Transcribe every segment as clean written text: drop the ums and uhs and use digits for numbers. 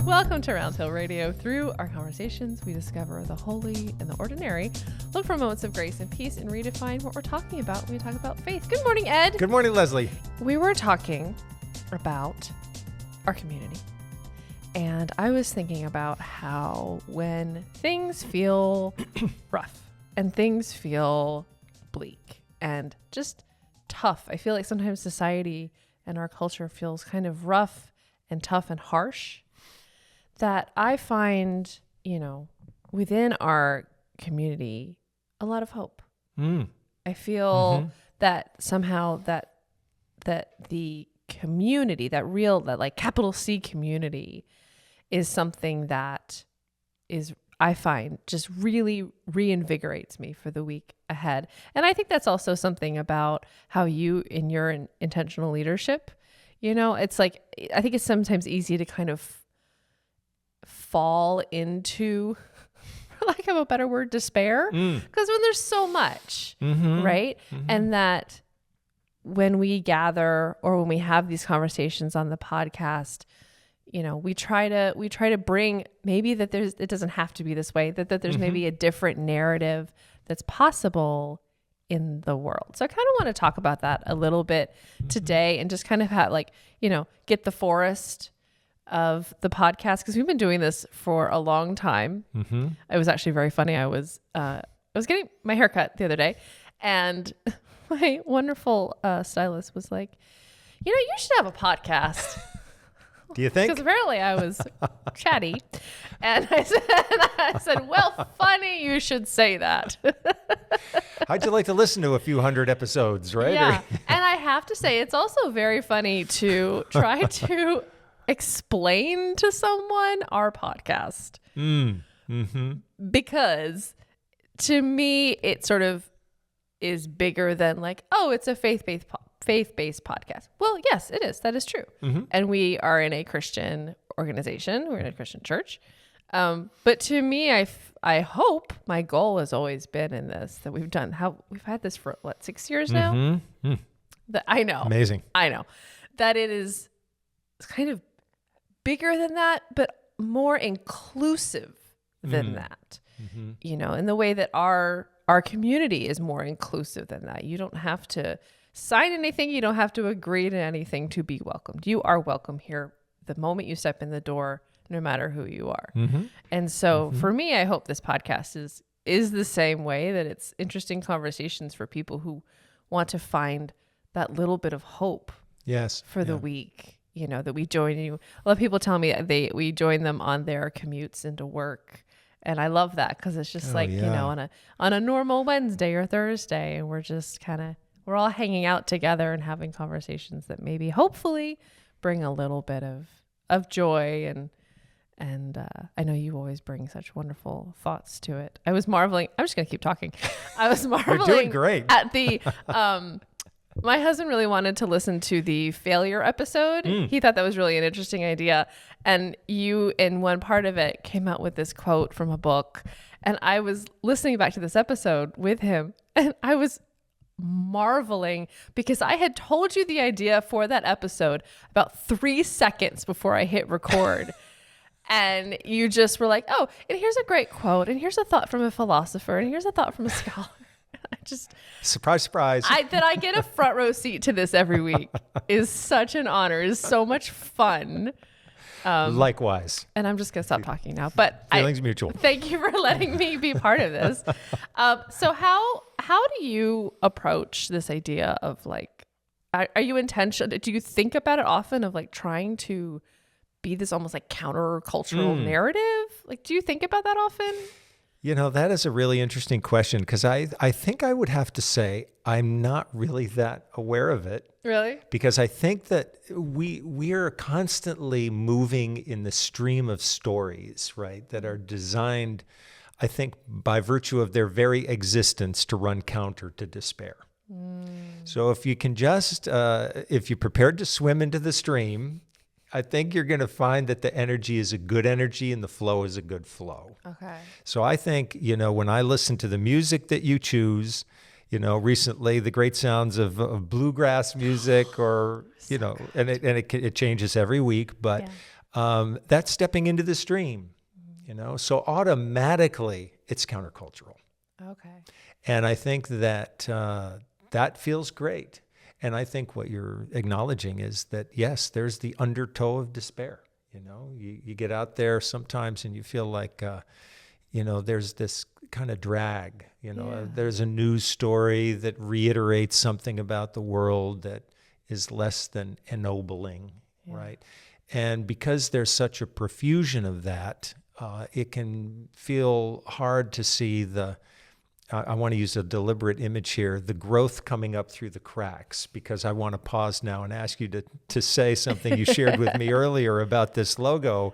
Welcome to Round Hill Radio. Through our conversations, we discover the holy and the ordinary, look for moments of grace and peace, and redefine what we're talking about when we talk about faith. Good morning, Ed. Good morning, Leslie. We were talking about our community, and I was thinking about how when things feel rough and things feel bleak and just tough, I feel like sometimes society and our culture feels kind of rough and tough and harsh, that I find, within our community, a lot of hope. I feel that somehow that the community, that like capital C community, is something that is, I find, just really reinvigorates me for the week ahead. And I think that's also something about how you, in your intentional leadership, it's like, I think it's sometimes easy to kind of fall into, for lack of a better word, despair, because when there's so much, right? And that when we gather or when we have these conversations on the podcast, we try to bring maybe that it doesn't have to be this way, that there's maybe a different narrative that's possible in the world. So I kind of want to talk about that a little bit today, and just kind of have get the forest of the podcast, because we've been doing this for a long time. It was actually very funny. I was getting my haircut the other day, and my wonderful stylist was like, you should have a podcast. Do you think? Because apparently I was chatty, and I said, well, funny you should say that. How'd you like to listen to a few hundred episodes, right? Yeah, and I have to say, it's also very funny to try to explain to someone our podcast. Because to me, it sort of is bigger than like, oh, it's a faith-based podcast. Well, yes, it is. That is true. And we are in a Christian organization. We're in a Christian church. But to me, I hope, my goal has always been in this, that we've had this for 6 years now? That I know. Amazing. I know that it is kind of bigger than that, but more inclusive than that, in the way that our community is more inclusive than that. You don't have to sign anything. You don't have to agree to anything to be welcomed. You are welcome here the moment you step in the door, no matter who you are. And so for me, I hope this podcast is the same way, that it's interesting conversations for people who want to find that little bit of hope for the week. That we join you. A lot of people tell me we join them on their commutes into work. And I love that, because it's just on a normal Wednesday or Thursday, and we're just we're all hanging out together and having conversations that maybe hopefully bring a little bit of joy. And I know you always bring such wonderful thoughts to it. I was marveling. I'm just going to keep talking. I was marveling. You're doing great. At the, my husband really wanted to listen to the failure episode. He thought that was really an interesting idea. And you, in one part of it, came out with this quote from a book. And I was listening back to this episode with him, and I was marveling, because I had told you the idea for that episode about 3 seconds before I hit record. And you just were like, oh, and here's a great quote, and here's a thought from a philosopher, and here's a thought from a scholar. I just surprise. That I get a front row seat to this every week is such an honor. It's so much fun. Likewise. And I'm just gonna stop talking now. But feelings mutual. Thank you for letting me be part of this. So how do you approach this idea of are you intentional? Do you think about it often, of trying to be this almost counter-cultural narrative? Do you think about that often? That is a really interesting question, because I think I would have to say I'm not really that aware of it. Really? Because I think that we are constantly moving in the stream of stories, right, that are designed, I think, by virtue of their very existence, to run counter to despair. So if you can just, if you're prepared to swim into the stream, I think you're going to find that the energy is a good energy and the flow is a good flow. Okay. So I think, when I listen to the music that you choose, recently the great sounds of bluegrass music, or, and it changes every week, but That's stepping into the stream, so automatically it's countercultural. Okay. And I think that that feels great. And I think what you're acknowledging is that, yes, there's the undertow of despair. You get out there sometimes and you feel like, there's this kind of drag. There's a news story that reiterates something about the world that is less than ennobling, right? And because there's such a profusion of that, it can feel hard to see I want to use a deliberate image here, the growth coming up through the cracks, because I want to pause now and ask you to say something you shared with me earlier about this logo,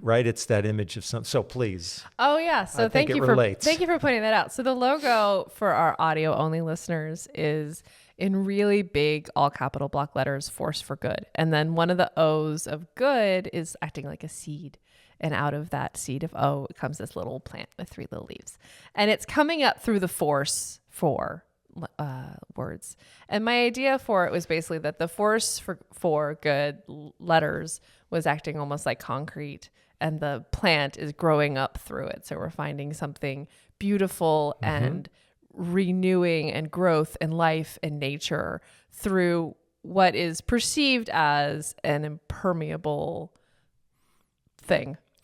right? It's that image of so please. Oh yeah. So thank you for pointing that out. So the logo for our audio only listeners is in really big, all capital block letters, force for good. And then one of the O's of good is acting like a seed. And out of that seed of O comes this little plant with 3 little leaves. And it's coming up through the force for words. And my idea for it was basically that the force for good letters was acting almost like concrete, and the plant is growing up through it. So we're finding something beautiful and renewing and growth and life and nature through what is perceived as an impermeable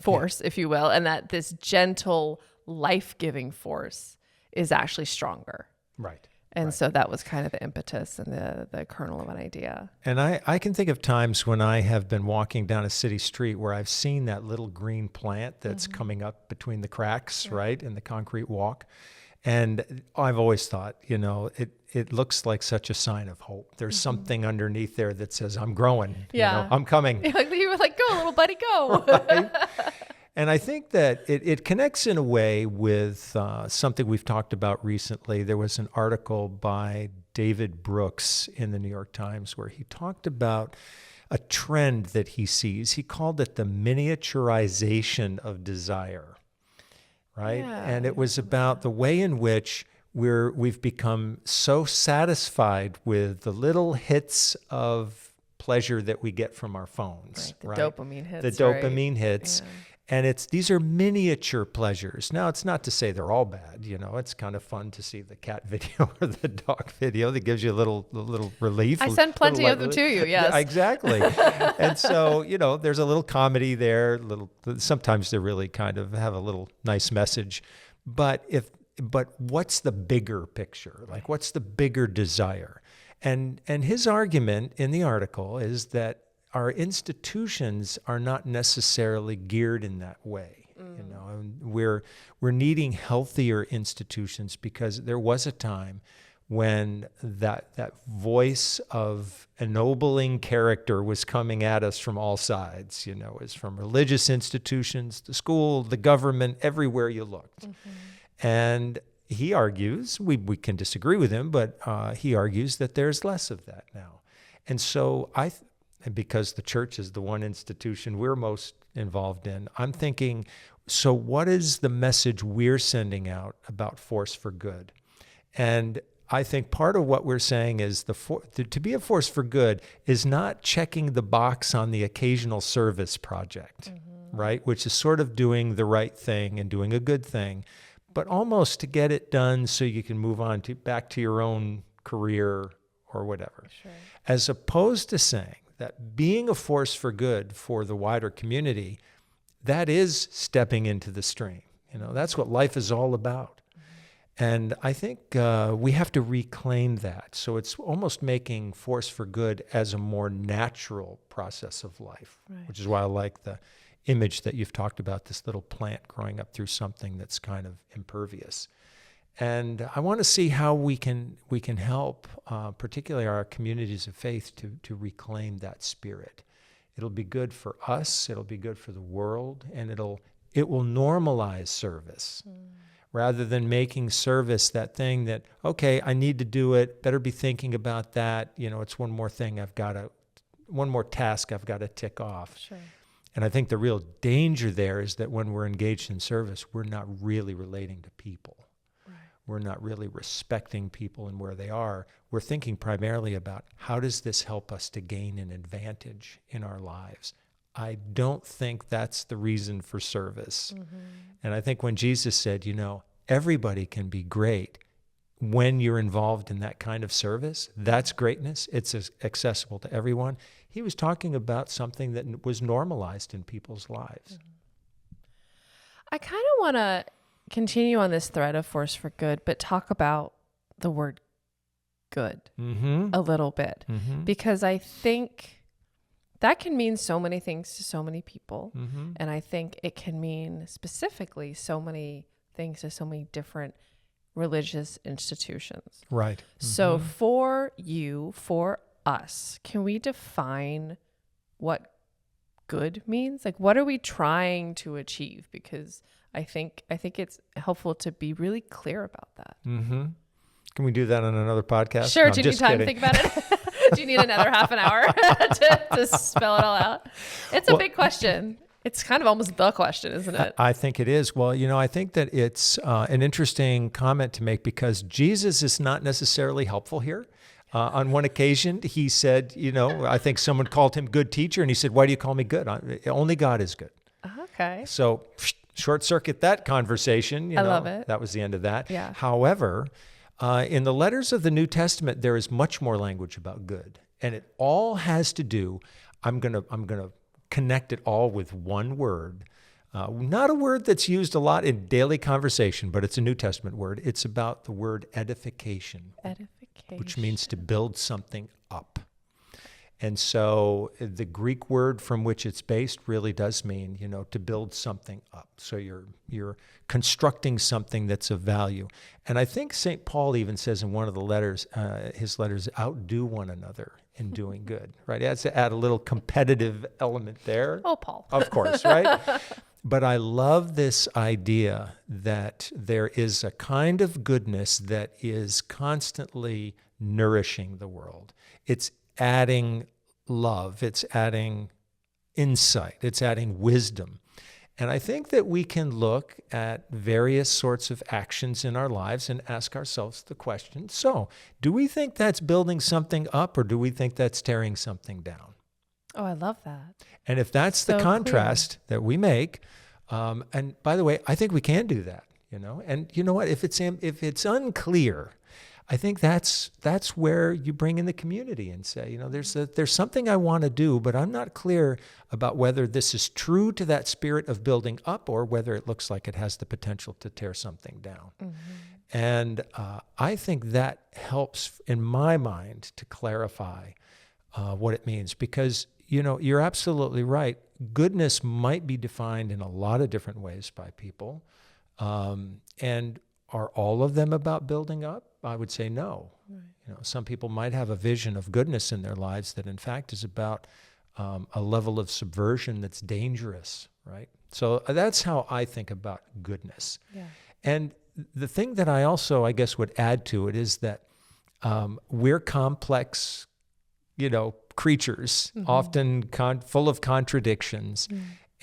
force, if you will, and that this gentle, life-giving force is actually stronger. Right. And so that was kind of the impetus and the kernel of an idea. And I can think of times when I have been walking down a city street where I've seen that little green plant that's coming up between the cracks, right, in the concrete walk. And I've always thought, it looks like such a sign of hope. There's something underneath there that says, I'm growing, I'm coming. You were like, go, little buddy, go. Right? And I think that it connects in a way with something we've talked about recently. There was an article by David Brooks in the New York Times where he talked about a trend that he sees. He called it the miniaturization of desire. Right. Yeah. And it was about the way in which we've become so satisfied with the little hits of pleasure that we get from our phones. Right. The dopamine hits. The dopamine hits. Yeah. And these are miniature pleasures. Now, it's not to say they're all bad. It's kind of fun to see the cat video or the dog video that gives you a little relief. I send plenty of them to you, yes. Yeah, exactly. And so, there's a little comedy there. Sometimes they really kind of have a little nice message. But what's the bigger picture? Like, what's the bigger desire? And his argument in the article is that our institutions are not necessarily geared in that way. We're needing healthier institutions because there was a time when that voice of ennobling character was coming at us from all sides. It's from religious institutions, the school, the government, everywhere you looked. And he argues, we can disagree with him, but he argues that there's less of that now. And so and because the church is the one institution we're most involved in, I'm thinking, so what is the message we're sending out about force for good? And I think part of what we're saying is to be a force for good is not checking the box on the occasional service project, right? Which is sort of doing the right thing and doing a good thing, but almost to get it done so you can move on back to your own career or whatever. Sure. As opposed to saying that being a force for good for the wider community, that is stepping into the stream. That's what life is all about. And I think we have to reclaim that. So it's almost making force for good as a more natural process of life, which is why I like the image that you've talked about, this little plant growing up through something that's kind of impervious. And I want to see how we can help, particularly our communities of faith, to reclaim that spirit. It'll be good for us. It'll be good for the world, and it will normalize service, rather than making service that thing that, okay, I need to do it. Better be thinking about that. It's one more thing one more task I've got to tick off. Sure. And I think the real danger there is that when we're engaged in service, we're not really relating to people. We're not really respecting people and where they are. We're thinking primarily about how does this help us to gain an advantage in our lives. I don't think that's the reason for service. And I think when Jesus said, everybody can be great when you're involved in that kind of service, that's greatness. It's accessible to everyone. He was talking about something that was normalized in people's lives. I kind of want to continue on this thread of force for good, but talk about the word good a little bit, because I think that can mean so many things to so many people. And I think it can mean specifically so many things to so many different religious institutions. Right. So for us, can we define what good means? Like, what are we trying to achieve? Because I think it's helpful to be really clear about that. Can we do that on another podcast? Sure. No, Do you need time to think about it? Do you need another half an hour to spell it all out? It's a big question. It's kind of almost the question, isn't it? I think it is. Well, I think that it's an interesting comment to make, because Jesus is not necessarily helpful here. On one occasion, he said, I think someone called him good teacher, and he said, "Why do you call me good? Only God is good." Okay. So short circuit that conversation. I love it. That was the end of that. Yeah. However, in the letters of the New Testament, there is much more language about good, and it all has to do. I'm gonna connect it all with one word. Not a word that's used a lot in daily conversation, but it's a New Testament word. It's about the word edification. Which means to build something up. And so the Greek word from which it's based really does mean, to build something up. So you're constructing something that's of value. And I think St. Paul even says in one of the letters, his letters, outdo one another in doing good, right? He has to add a little competitive element there. Oh, Paul. Of course, right? But I love this idea that there is a kind of goodness that is constantly nourishing the world. It's adding love, it's adding insight, it's adding wisdom. And I think that we can look at various sorts of actions in our lives and ask ourselves the question, so do we think that's building something up, or do we think that's tearing something down? Oh, I love that. And if that's So the contrast that we make, and by the way, I think we can do that, And you know what? If it's unclear, I think that's where you bring in the community and say, there's something I want to do, but I'm not clear about whether this is true to that spirit of building up, or whether it looks like it has the potential to tear something down. And I think that helps, in my mind, to clarify what it means, because you're absolutely right. Goodness might be defined in a lot of different ways by people. And are all of them about building up? I would say no. Right. Some people might have a vision of goodness in their lives that in fact is about a level of subversion that's dangerous, right? So that's how I think about goodness. Yeah. And the thing that I also, I guess, would add to it is that we're complex, creatures, often full of contradictions.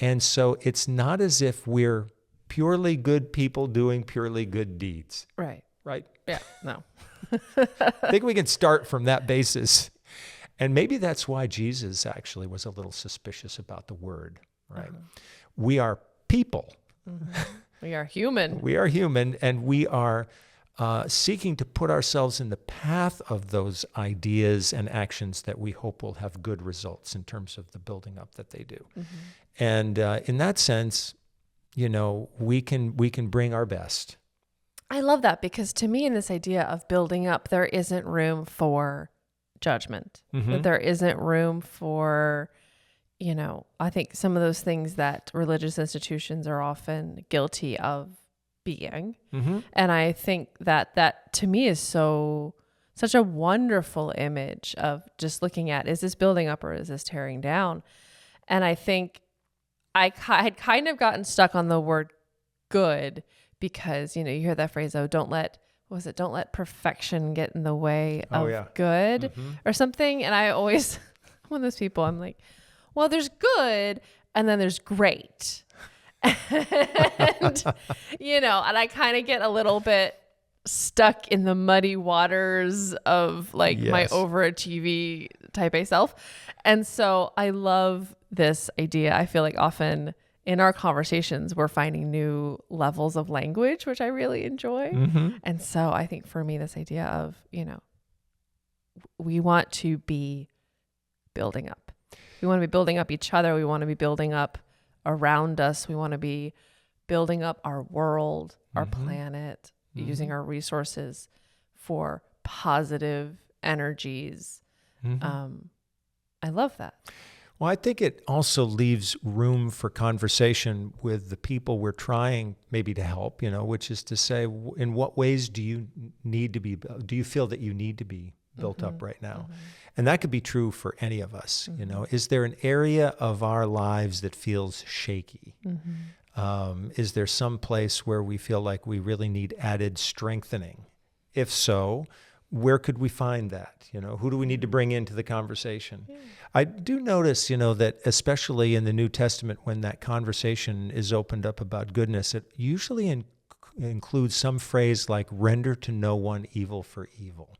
And so it's not as if we're purely good people doing purely good deeds. Right. Yeah, no. I think we can start from that basis. And maybe that's why Jesus actually was a little suspicious about the word, right? We are people. We are human. We are human, and we are seeking to put ourselves in the path of those ideas and actions that we hope will have good results in terms of the building up that they do. And in that sense, we can bring our best. I love that, because to me, in this idea of building up, there isn't room for judgment. There isn't room for, I think some of those things that religious institutions are often guilty of being. And I think that to me is such a wonderful image of just looking at, is this building up or is this tearing down? And I think I had kind of gotten stuck on the word good, because, you hear that phrase, don't let perfection get in the way of good or something. And I always, I'm one of those people, I'm like, well, there's good and then there's great. And, and I kind of get a little bit stuck in the muddy waters of my overachieving type A self. And so I love this idea. I feel like often in our conversations, we're finding new levels of language, which I really enjoy. And so I think for me, this idea of, we want to be building up. We want to be building up each other. We want to be building up around us. We want to be building up our world, our planet, using our resources for positive energies. I love that. Well, I think it also leaves room for conversation with the people we're trying maybe to help, which is to say, in what ways do you feel that you need to be built up right now? And that could be true for any of us. Is there an area of our lives that feels shaky? Is there some place where we feel like we really need added strengthening? If so, where could we find that? Who do we need to bring into the conversation? I do notice, that especially in the New Testament, when that conversation is opened up about goodness, it usually includes some phrase like render to no one evil for evil.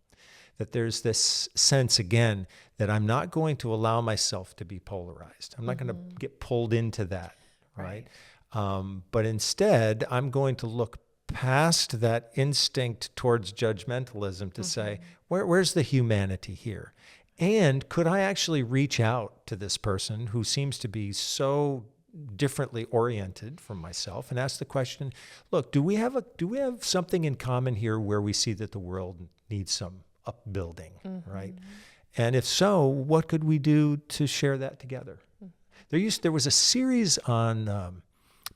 That there's this sense, again, that I'm not going to allow myself to be polarized. I'm not going to get pulled into that, right? But instead, I'm going to look past that instinct towards judgmentalism to say, where's the humanity here? And could I actually reach out to this person who seems to be so differently oriented from myself and ask the question, look, do we have something in common here where we see that the world needs some upbuilding, right? And if so, what could we do to share that together? There was a series on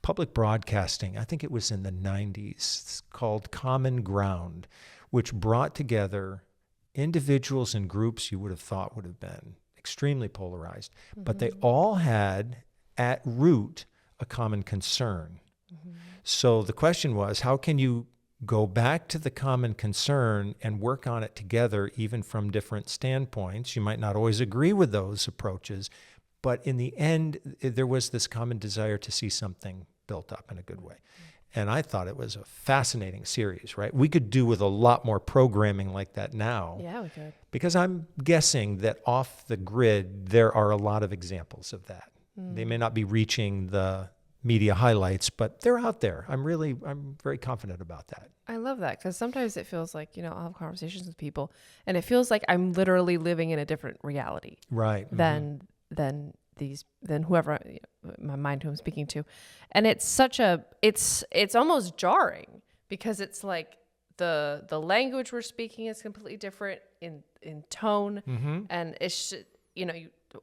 public broadcasting, I think it was in the 90s, called Common Ground, which brought together individuals and groups you would have thought would have been extremely polarized, but they all had at root a common concern. So the question was, how can you go back to the common concern and work on it together, even from different standpoints? You might not always agree with those approaches, but in the end, there was this common desire to see something built up in a good way. And I thought it was a fascinating series, right? We could do with a lot more programming like that now. Yeah, we could. Because I'm guessing that off the grid, there are a lot of examples of that. They may not be reaching the media highlights, but they're out there. I'm very confident about that. I love that, because sometimes it feels like, I'll have conversations with people and it feels like I'm literally living in a different reality. Right. Than whoever my mind who I'm speaking to. And it's it's almost jarring, because it's like the language we're speaking is completely different in tone. And it's,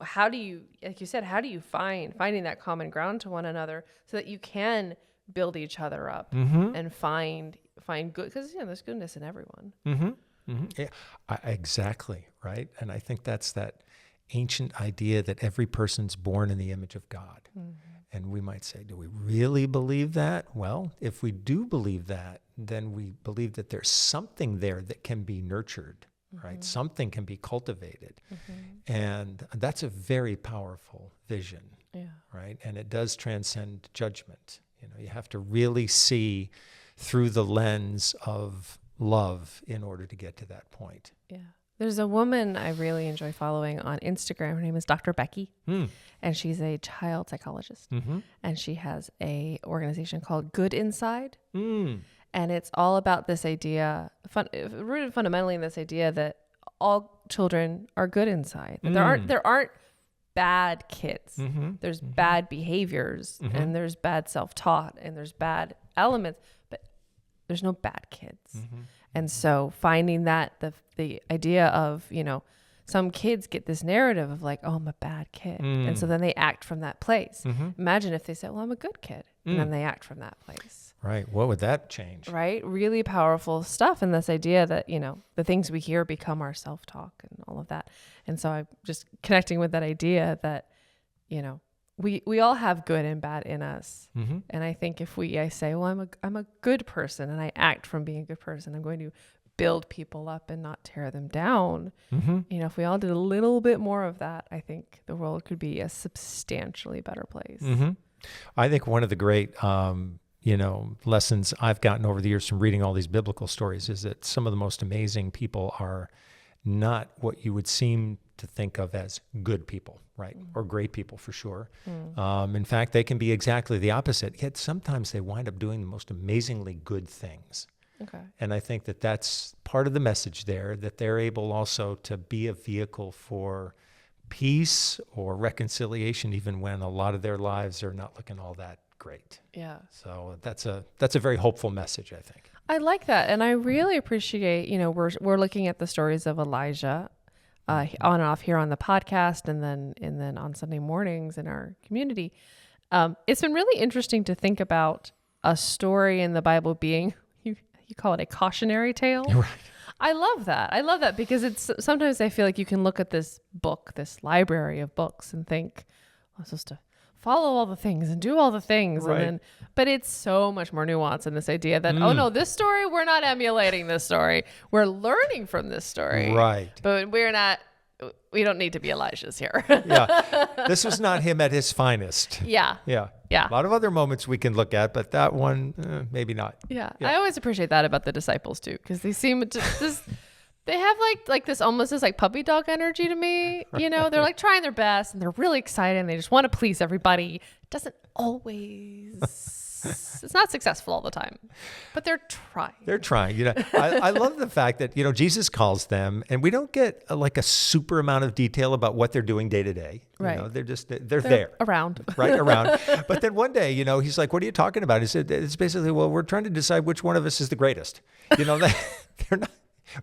how do you, like you said, how do you finding that common ground to one another so that you can build each other up and find good, because there's goodness in everyone. Yeah, exactly, right. And I think that's that ancient idea that every person's born in the image of God. And we might say, do we really believe that? Well, if we do believe that, then we believe that there's something there that can be nurtured, right? Something can be cultivated. And that's a very powerful vision, right? And it does transcend judgment. You have to really see through the lens of love in order to get to that point. Yeah. There's a woman I really enjoy following on Instagram. Her name is Dr. Becky, and she's a child psychologist. And she has a organization called Good Inside. And it's all about this idea, rooted fundamentally in this idea that all children are good inside. That there aren't bad kids. There's bad behaviors, and there's bad self-taught, and there's bad elements, but there's no bad kids. And so finding that the idea of, some kids get this narrative of like, oh, I'm a bad kid. And so then they act from that place. Imagine if they said, well, I'm a good kid. And then they act from that place. Right. What would that change? Right. Really powerful stuff. And this idea that, the things we hear become our self-talk and all of that. And so I'm just connecting with that idea that, we all have good and bad in us. And I think if I say, well, I'm a good person and I act from being a good person, I'm going to build people up and not tear them down. If we all did a little bit more of that, I think the world could be a substantially better place. I think one of the great, lessons I've gotten over the years from reading all these biblical stories is that some of the most amazing people are not what you would seem to think of as good people, right? Or great people for sure. In fact, they can be exactly the opposite, yet sometimes they wind up doing the most amazingly good things. Okay. And I think that that's part of the message there, that they're able also to be a vehicle for peace or reconciliation, even when a lot of their lives are not looking all that great. Yeah. So that's a very hopeful message, I think. I like that. And I really appreciate, we're looking at the stories of Elijah on and off here on the podcast and then on Sunday mornings in our community. It's been really interesting to think about a story in the Bible being, you call it a cautionary tale. Right. I love that because it's sometimes I feel like you can look at this book, this library of books and think, I'm supposed to follow all the things and do all the things. Right. But it's so much more nuanced in this idea that, oh no, this story, we're not emulating this story. We're learning from this story. Right. But we don't need to be Elijah's here. Yeah. This was not him at his finest. Yeah. Yeah. Yeah. A lot of other moments we can look at, but that one, maybe not. Yeah. I always appreciate that about the disciples too, because they seem to they have like this almost this like puppy dog energy to me. They're like trying their best and they're really excited and they just want to please everybody. It doesn't always, it's not successful all the time, but they're trying. They're trying. I love the fact that, Jesus calls them and we don't get like a super amount of detail about what they're doing day to day. Right. They're there. Around. Right, around. But then one day, he's like, what are you talking about? He said, it's basically, well, we're trying to decide which one of us is the greatest. They're not.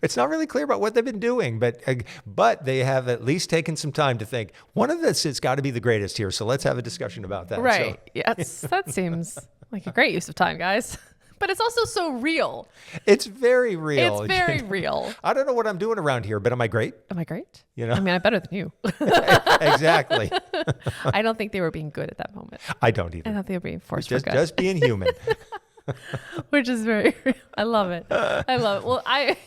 It's not really clear about what they've been doing, but they have at least taken some time to think, one of us has got to be the greatest here, so let's have a discussion about that. Right. So. Yes, that seems like a great use of time, guys. But it's also so real. It's very real. It's very real. I don't know what I'm doing around here, but am I great? Am I great? I mean, I'm better than you. Exactly. I don't think they were being good at that moment. I don't either. I don't think they were being forced for good. Just being human. Which is very, I love it. Well, I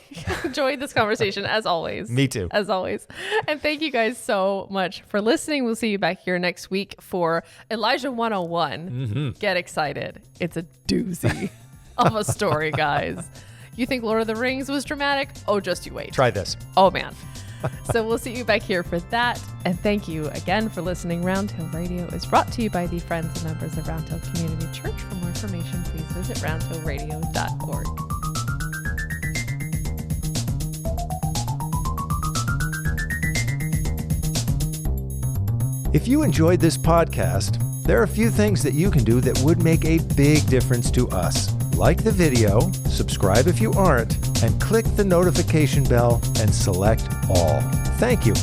enjoyed this conversation as always. Me too. As always. And thank you guys so much for listening. We'll see you back here next week for Elijah 101. Mm-hmm. Get excited. It's a doozy of a story, guys. You think Lord of the Rings was dramatic? Oh, just you wait. Try this. Oh, man. So we'll see you back here for that. And thank you again for listening. Roundhill Radio is brought to you by the friends and members of Roundhill Community Church. For more information, please visit roundhillradio.org. If you enjoyed this podcast, there are a few things that you can do that would make a big difference to us. Like the video, subscribe if you aren't, and click the notification bell and select all. Thank you.